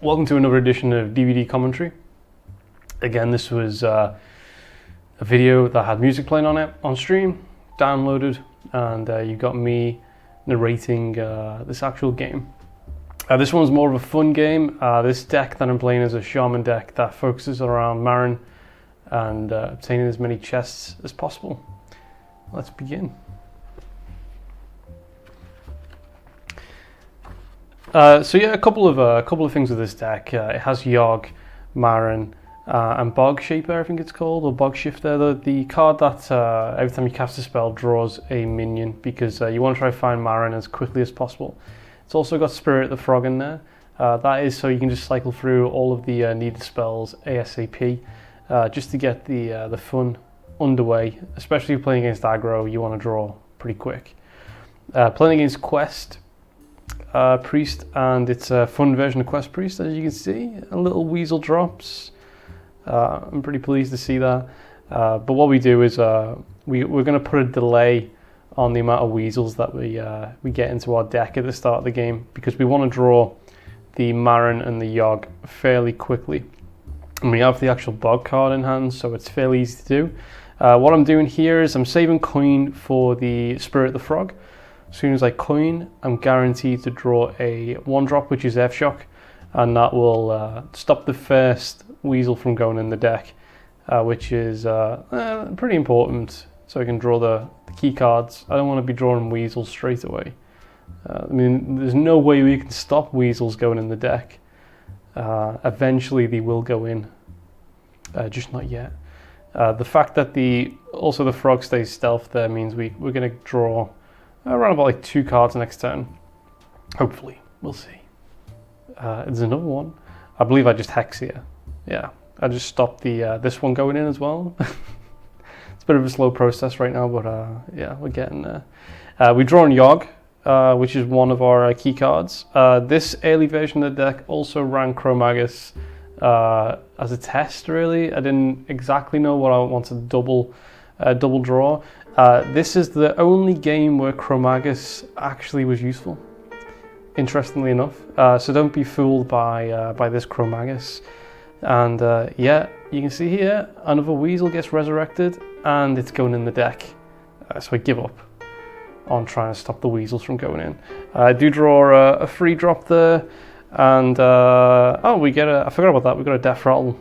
Welcome to another edition of DVD Commentary. Again, this was a video that had music playing on it on stream, downloaded, and you got me narrating this actual game. This one's more of a fun game. This deck that I'm playing is a Shaman deck that focuses around Marin and obtaining as many chests as possible. Let's begin. So yeah, a couple of things with this deck. It has Yogg, Marin, and Bog Shaper, I think it's called, or Bog Shifter. The card that every time you cast a spell draws a minion, because you want to try to find Marin as quickly as possible. It's also got Spirit the Frog in there. That is so you can just cycle through all of the needed spells ASAP, just to get the fun underway. Especially if you're playing against aggro, you want to draw pretty quick. Playing against Quest Priest, and it's a fun version of Quest Priest, as you can see. A little weasel drops. I'm pretty pleased to see that. But what we do is we're going to put a delay on the amount of weasels that we get into our deck at the start of the game, because we want to draw the Marin and the Yogg fairly quickly. And we have the actual Bog card in hand, so it's fairly easy to do. What I'm doing here is I'm saving coin for the Spirit the Frog. As soon as I coin, I'm guaranteed to draw a 1-drop, which is F-Shock, and that will stop the first weasel from going in the deck, which is pretty important, so I can draw the key cards. I don't want to be drawing weasels straight away. I mean, there's no way we can stop weasels going in the deck. Eventually they will go in, just not yet. The fact that also the frog stays stealth there means we're going to draw around about like 2 cards next turn. Hopefully, we'll see. There's another one. I believe I just hex here. Yeah, I just stopped this one going in as well. It's a bit of a slow process right now, but yeah, we're getting there. We draw on Yogg, which is one of our key cards. This early version of the deck also ran Cro-Magus as a test, really. I didn't exactly know what I wanted to double draw. This is the only game where Cro-Magus actually was useful, interestingly enough. So don't be fooled by this Cro-Magus. And yeah, you can see here, another weasel gets resurrected, and it's going in the deck. So I give up on trying to stop the weasels from going in. I do draw a free drop there, and oh, we get I forgot about that. We got a Death Rattle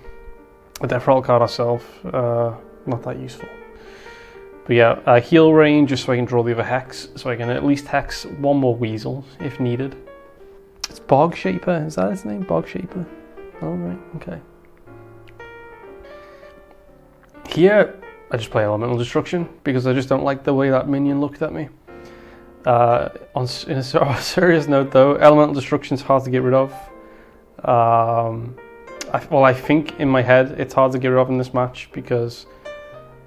card ourselves. Not that useful. But yeah, heal range, just so I can draw the other hex, so I can at least hex one more weasel if needed. It's Bog Shaper, is that its name? Bog Shaper. Oh, right, okay. Here, I just play Elemental Destruction, because I just don't like the way that minion looked at me. In a serious note though, Elemental Destruction is hard to get rid of. I think in my head it's hard to get rid of in this match, because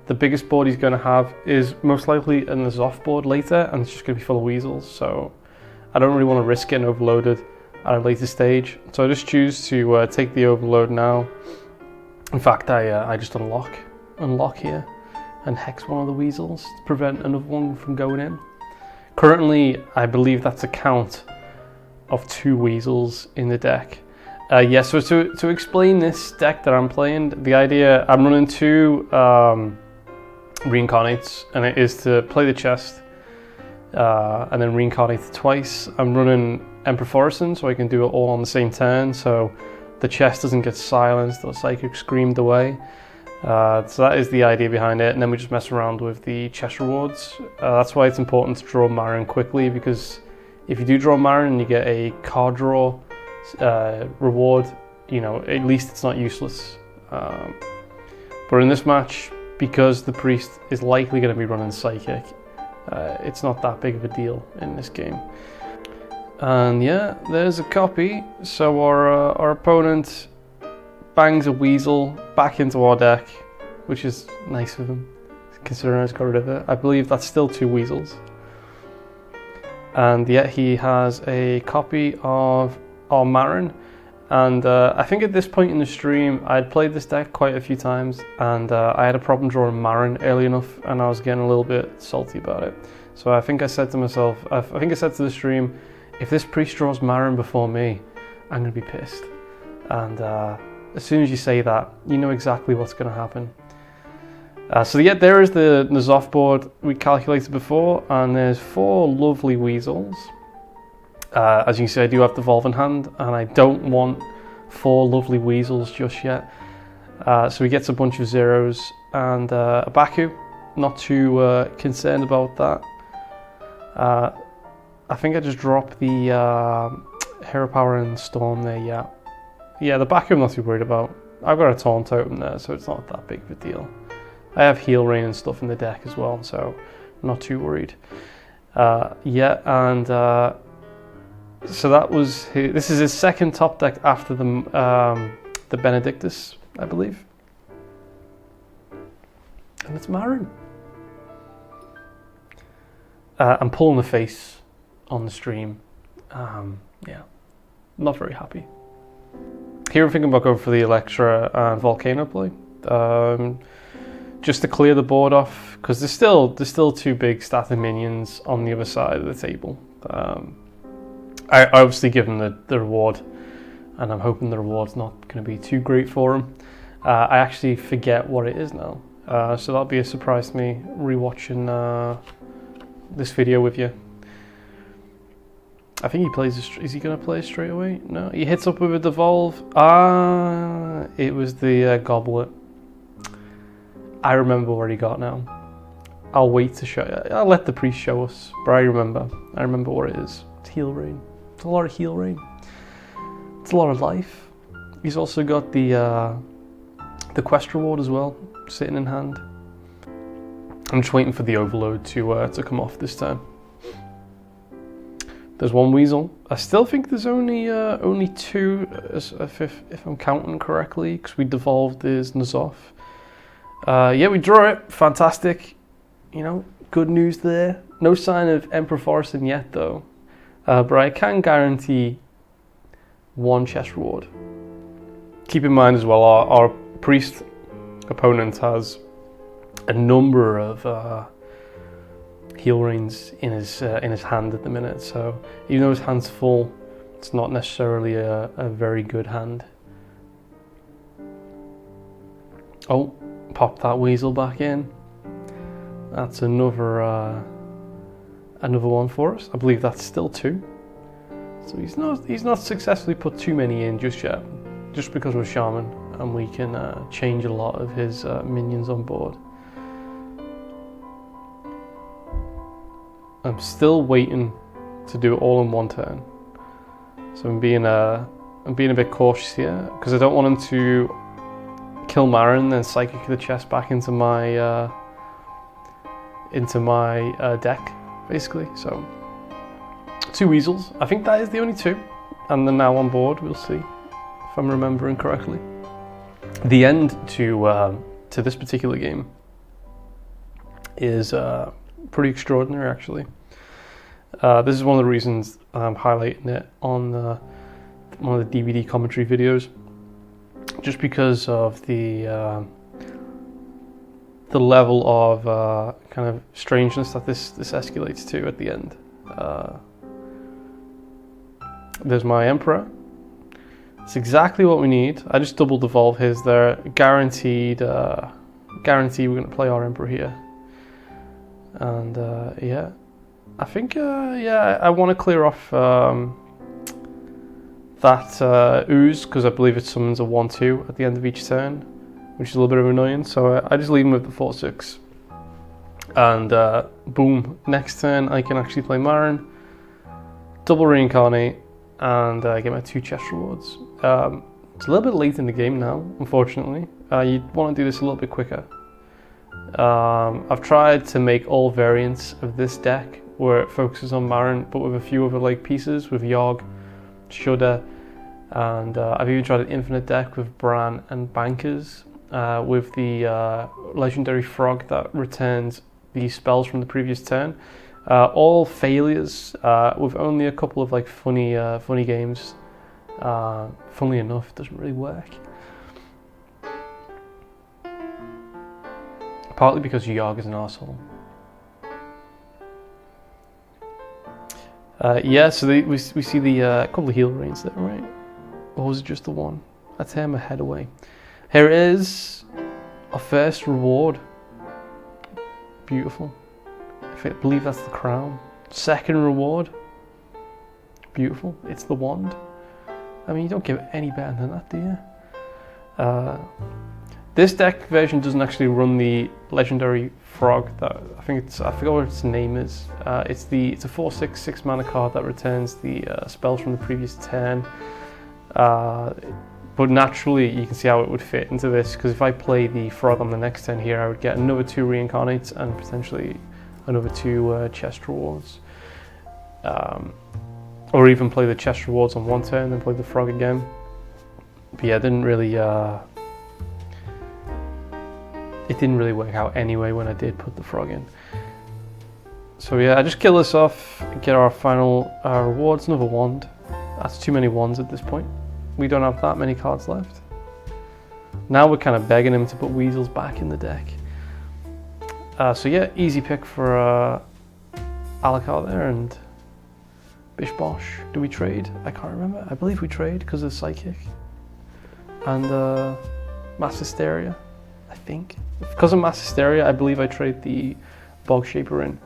the biggest board he's going to have is most likely in the Zoff board later, and it's just going to be full of weasels, so I don't really want to risk getting overloaded at a later stage. So I just choose to take the overload now. In fact, I just unlock here and hex one of the weasels to prevent another one from going in. Currently, I believe that's a count of 2 weasels in the deck. Yeah, so to explain this deck that I'm playing, the idea, I'm running 2 reincarnates, and it is to play the chest and then reincarnate twice. I'm running Emperor Forreston, so I can do it all on the same turn, so the chest doesn't get silenced or psychic screamed away. So that is the idea behind it, and then we just mess around with the chest rewards. That's why it's important to draw Marin quickly, because if you do draw Marin and you get a card draw reward, you know, at least it's not useless. But in this match, because the priest is likely going to be running psychic, it's not that big of a deal in this game. And yeah, there's a copy. So our opponent bangs a weasel back into our deck, which is nice of him, considering I just got rid of it. I believe that's still 2 weasels. And yet he has a copy of our Marin. And I think at this point in the stream, I'd played this deck quite a few times, and I had a problem drawing Marin early enough, and I was getting a little bit salty about it. So I think I said to myself, I think I said to the stream, if this priest draws Marin before me, I'm going to be pissed. And as soon as you say that, you know exactly what's going to happen. So yeah, there is the N'Zoth board we calculated before, and there's 4 lovely weasels. As you can see, I do have Devolve in hand, and I don't want 4 lovely weasels just yet. So he gets a bunch of zeros and a Baku. Not too concerned about that. I think I just dropped the Hero Power and Storm there, yeah. Yeah, the Baku I'm not too worried about. I've got a Taunt Totem there, so it's not that big of a deal. I have Heal Rain and stuff in the deck as well, so I'm not too worried. Yeah, and so that was this is his second top deck after the Benedictus, I believe. And it's Marin. I'm pulling the face on the stream. Yeah, not very happy. Here I'm thinking about going for the Electra and Volcano play. Just to clear the board off, because there's still 2 big static minions on the other side of the table. I obviously give him the reward, and I'm hoping the reward's not going to be too great for him. I actually forget what it is now, so that'll be a surprise to me rewatching this video with you. I think he plays. Is he going to play straight away? No, he hits up with a Devolve. It was the Goblet. I remember what he got now. I'll wait to show you. I'll let the priest show us, but I remember what it is. It's Heal Rain. It's a lot of Heal Rain. It's a lot of life. He's also got the quest reward as well, sitting in hand. I'm just waiting for the Overload to come off this turn. There's 1 Weasel. I still think there's only 2, if I'm counting correctly, because we devolved his N'Zoth. Yeah, we draw it. Fantastic. You know, good news there. No sign of Emperor Forreston yet, though. But I can guarantee 1 chest reward. Keep in mind as well, our priest opponent has a number of Heal Rains in his hand at the minute. So even though his hand's full, it's not necessarily a very good hand. Oh, pop that Weasel back in. That's another one for us. I believe that's still 2. So he's not successfully put too many in just yet, just because we're Shaman and we can change a lot of his minions on board. I'm still waiting to do it all in 1 turn. So I'm being a bit cautious here because I don't want him to kill Marin and then psychic the chest back into my deck, basically. So 2 weasels. I think that is the only 2, and they're now on board. We'll see if I'm remembering correctly. The end to this particular game is pretty extraordinary, actually. This is one of the reasons I'm highlighting it on one of the DVD commentary videos, just because of the level of kind of strangeness that this escalates to at the end. There's my Emperor. It's exactly what we need. I just double devolve his there. Guaranteed we're going to play our Emperor here. And yeah, I think I want to clear off that ooze, because I believe it summons a 1/2 at the end of each turn, which is a little bit of annoying. So I just leave him with the 4/6, and boom, next turn I can actually play Marin, double reincarnate, and get my 2 chest rewards. It's a little bit late in the game now, unfortunately. You'd want to do this a little bit quicker. I've tried to make all variants of this deck where it focuses on Marin, but with a few other like pieces, with Yogg, Shudder, and I've even tried an infinite deck with Bran and Bankers, with the legendary frog that returns the spells from the previous turn. All failures, with only a couple of like funny games. Funnily enough, it doesn't really work. Partly because Yogg is an arsehole. Yeah, so we see the couple of heal rains there, right? Or was it just the 1? I tear my head away. Here it is, our first reward. Beautiful. I believe that's the crown. Second reward. Beautiful. It's the wand. I mean, you don't give it any better than that, do you? This deck version doesn't actually run the legendary frog. That I forgot what its name is. It's a 4/6 6-mana card that returns the spells from the previous turn. But naturally, you can see how it would fit into this, because if I play the frog on the next turn here, I would get another 2 reincarnates and potentially another 2 chest rewards. Or even play the chest rewards on one turn, then play the frog again. But yeah, it didn't really work out anyway when I did put the frog in. So yeah, I just kill this off, get our final rewards, another wand. That's too many wands at this point. We don't have that many cards left. Now we're kind of begging him to put weasels back in the deck. So yeah, easy pick for Alucard there and Bish Bosh. Do we trade? I can't remember. I believe we trade because of Psychic and Mass Hysteria, I think. Because of Mass Hysteria, I believe I trade the Bog Shaper in,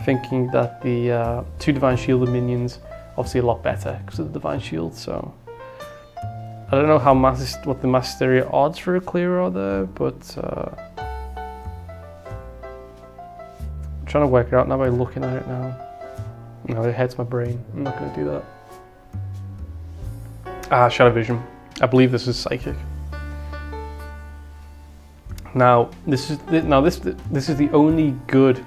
thinking that the 2 Divine Shielded minions obviously a lot better because of the Divine Shield. So I don't know what the Mass Hysteria odds for a clear are there, but I'm trying to work it out now by looking at it now. No, it hurts my brain. I'm not going to do that. Shadow Vision. I believe this is Psychic. Now this is the only good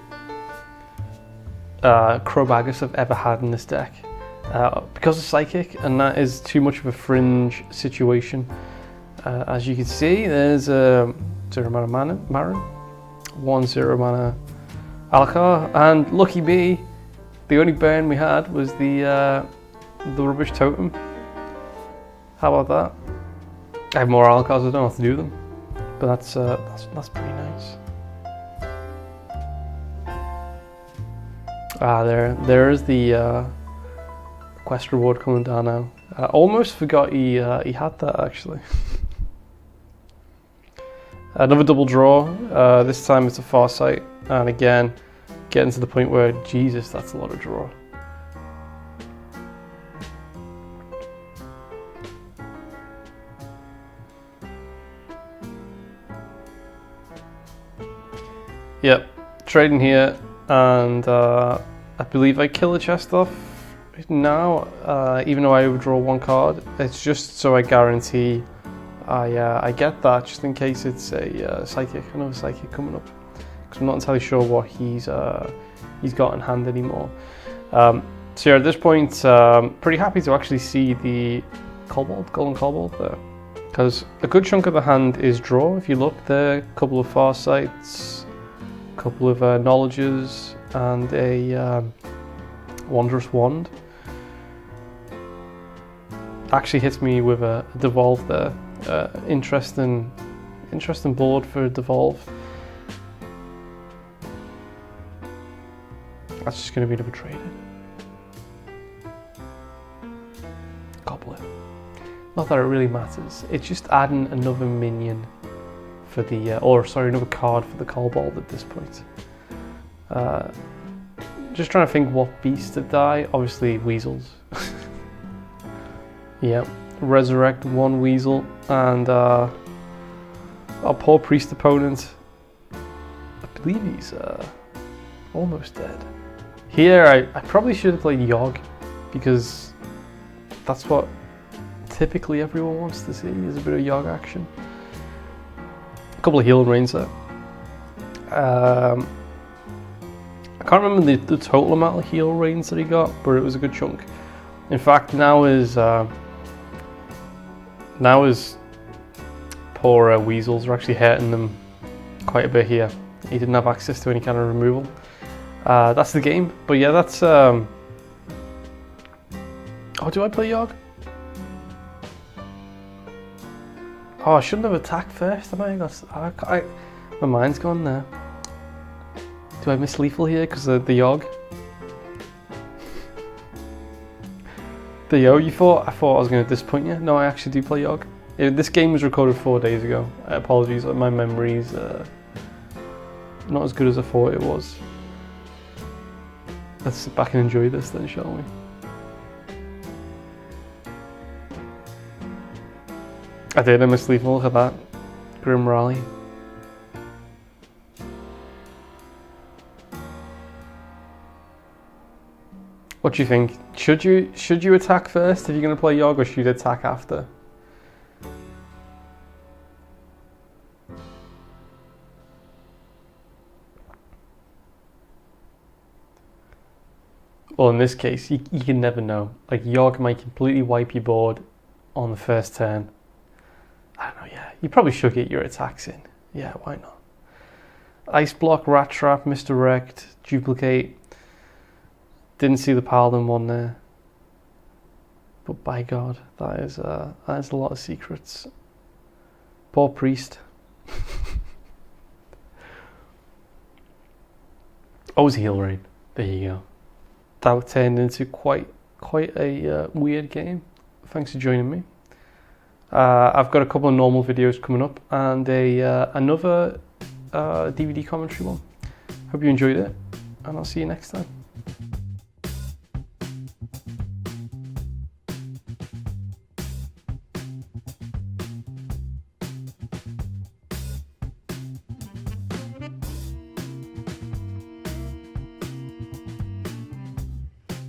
Crobagus I've ever had in this deck. Because of Psychic, and that is too much of a fringe situation. As you can see, there's a 0 mana Marin, 1/0 mana Alucard, and lucky me, the only burn we had was the rubbish totem. How about that? I have more Alucards, I don't know how to do them, but that's pretty nice. There is the quest reward coming down now. I almost forgot he had that actually. Another double draw. This time it's a Farsight, and again, getting to the point where Jesus, that's a lot of draw. Yep, trading here, and I believe I kill the chest off now, even though I overdraw 1 card. It's just so I guarantee I get that, just in case it's a another Psychic coming up, because I'm not entirely sure what he's got in hand anymore. So yeah, at this point, pretty happy to actually see the Golden Kobold there, because a good chunk of the hand is draw. If you look there, a couple of Farsights, a couple of Knowledges, and a Wondrous Wand. Actually hits me with a Devolve there. Interesting board for a Devolve. That's just going to be another trade. Goblet. Not that it really matters. It's just adding another minion for the, another card for the Kobold at this point. Just trying to think what beast to die. Obviously weasels. Yep. Resurrect 1 weasel, and our poor priest opponent, I believe he's almost dead. Here I probably should have played Yogg, because that's what typically everyone wants to see, is a bit of Yogg action. A couple of healing rains there. I can't remember the total amount of heal rains that he got, but it was a good chunk. In fact, now his poor weasels are actually hurting them quite a bit here. He didn't have access to any kind of removal. That's the game, but yeah, that's... Oh, do I play Yogg? Oh, I shouldn't have attacked first. My mind's gone there. Do I miss lethal here because of the Yogg? I thought I was going to disappoint you. No, I actually do play Yogg. This game was recorded 4 days ago. Apologies, my memory's not as good as I thought it was. Let's sit back and enjoy this then, shall we? I missed Lethal, look at that. Grim Rally. What do you think? Should you attack first if you're going to play Yogg, or should you attack after? Well, in this case, you can never know. Like, Yogg might completely wipe your board on the first turn. I don't know, yeah. You probably should get your attacks in. Yeah, why not? Ice Block, Rat Trap, Misdirect, Duplicate. Didn't see the Paladin one there. But by God, that is a lot of secrets. Poor Priest. Oh, it's Heal Rain. There you go. That turned into quite a weird game. Thanks for joining me. I've got a couple of normal videos coming up and another DVD commentary one. Hope you enjoyed it, and I'll see you next time.